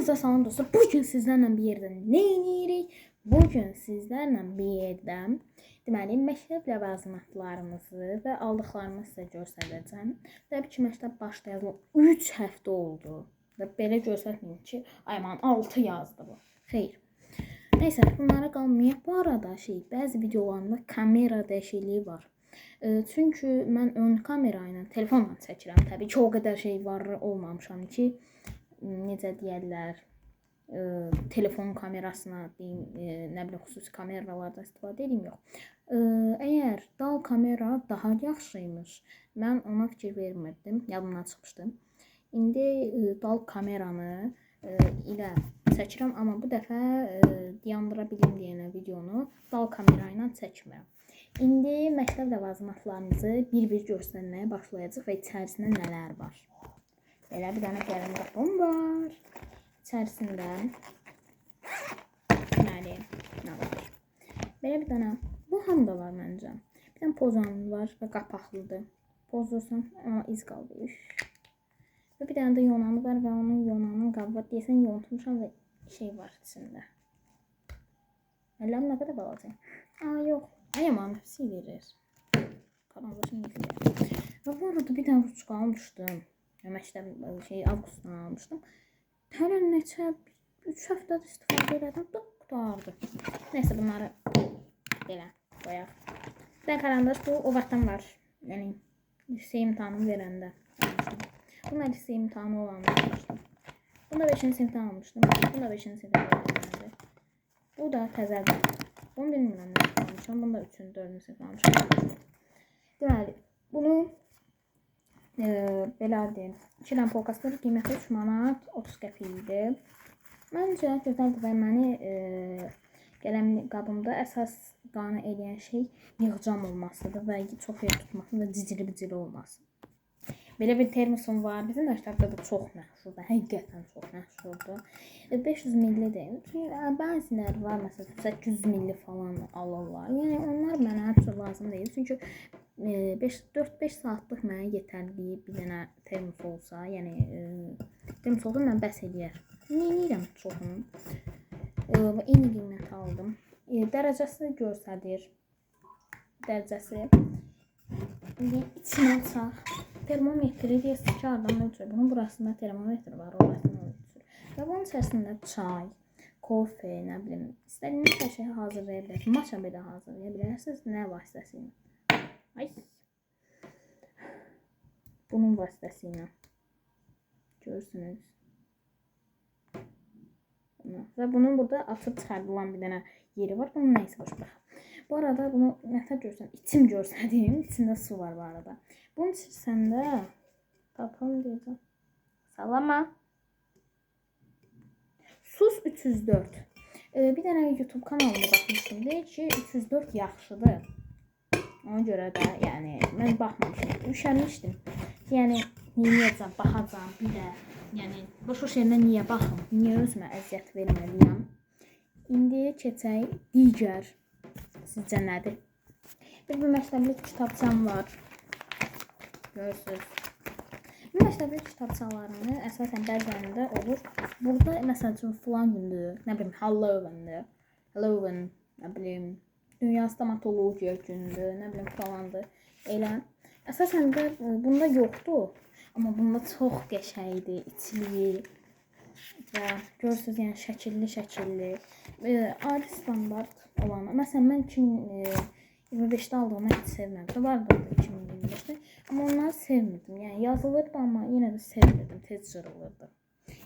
Hamınıza salam dostlar. Bugün sizlərlə bir yerdə nə edirik? Bugün sizlərlə bir yerdə deməli məktəb ləvazimatlarımızı və aldıqlarımızı sizə göstərəcəm. Təbii ki, məktəb başlayalı 3 həftə oldu. Və belə göstərməyim ki, ayman 6 yazdı bu. Xeyr. Nəysə, bunlara qalmayaq. Bu arada bəzi videolarımda kamera dəyişikliyi var. Çünki mən ön kamera ilə telefonla çəkirəm. Təbii ki, o qədər var olmamışam ki, necə deyirlər, telefon kamerasına deyim, nə bilim, xüsusi kameralardan istifadə edeyim, yox. Əgər dal kamera daha yaxşıymış, mən ona fikir vermirdim, yadımdan çıxmışdı. İndi dal kameranı ilə çəkirəm, amma bu dəfə dayandıra bilim deyənə videonu dal kamera ilə çəkmirəm. İndi məktəb ləvazimatlarımızı bir-bir göstərməyə başlayacaq və içərisində nələr var. Belə bir dənə gəlin qapım var. İçərisində deməli, nə var? Belə bir dənə, bu hamda var məncə. Bir dənə pozanım var və qapaqlıdır. Pozursam, amma iz qaldı. Və bir dənə də yonanı var və onun yonanın qabı var. Deyəsən yontmuşam və var içində. Əllərim nə qədər balacaq? Yox. Ayamam, pisi verir. Karandaşım yıkılır. Və bu arada bir dənə ruçqa almışdım. Məktəb avqustdan almışdım. Hələ neçə 3 həftədə istifadə elədim, qutardı. Nəysə, bunları belə qoyaq. Bir dənə karandaş, bu o vaxtdan var. Yəni lise imtahanımı verəndə almışdım. Bunlar lise imtahanı olanda almışdım. Bunu da 5-ci sinifdən almışdım. Bunu da 5-ci sinifdən verəndə. Bu da təzədir. Bunu bilmirəm nə almışam. Bunu da 3-cü, 4-cü sinifdən almışam. Deməli, bunu belə deyim, 2 dənə polkasları qiyməti 3 manat 30 qəpik idi. Məncə gözəldir və məni qələm qabımda əsas qane edən şey yığcam olmasıdır və çox yer tutması və cicili-bicili olması. Belə bir termosum var. Bizim məktəbdə bu çox məşhurdur. Həqiqətən çox məşhurdur. 500 millidir. Bəziləri var, məsələn 800 milli falan alırlar. Yəni onlar mənə çox lazım deyil. Çünki 4-5 saatlıq mənə yetərli bir dənə termos olsa, yəni termos olsa mən bəs eləyər. Neyirəm çoxunu. Və eyni qiymət aldım. Dərəcəsi göstərir. Dərəcəsi. İndi içinə açaq. Termometri deyəsiz ki, aradan ölçür. Bunun burasında termometr var, orasını ölçür. Və bunun içərisində çay, kofe, nə bilim, istədiyiniz hər şeyi hazırlaya bilərsiniz. Maça belə hazırlaya bilərsiniz. Nə vasitəsilə? Ay. Bunun vasitəsilə. Görürsünüz. Və bunun burada açıb çıxardılan bir dənə yeri var. Bunun nəysə boş baxın. Bu arada bunu nətər görsəm, içim görsədiyim, içində su var bu arada. Bunun içərisində tapım deyəcəm. Salama. Sus 304. Bir dənə YouTube kanalına baxmışdım. Deyir ki, 304 yaxşıdır. Ona görə də, yəni, mən baxmamışım. Üşənmişdim. Yəni, neyəcəm, baxacam, bir də, yəni, boş-boş yerində niyə baxım? Niyə özümə əziyyət verməliyəm? İndi keçək digər. Sizcə nədir? Bir məktəblik kitabçam var. Görürsünüz. Bu məktəblik kitabçalarını əsasən bəzilərində olur. Burada, məsəl üçün, filan gündür, nə bilim, Halloween, nə bilim, Dünya Stomatologiya gündür, nə bilim, falandır. Elə. Əsasən də bunda yoxdur. Amma bunda çox qəşəngdir, içiliyi. Və görürsünüz, yəni şəkilli. Adi standart olan. Məsələn, mən 2025-də aldığımı heç sevmədim. Vardı 2025-də. Amma onları sevmirdim. Yəni yazılırdı, amma yenə də sevmirdim. Tez cırılırdı.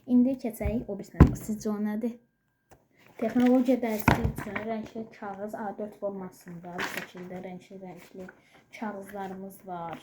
İndi keçək o birisine. Sizcə o nədir? Texnologiya dərsi üçün rəngli kağız A4 formasında bu şəkildə rəngli kağızlarımız var.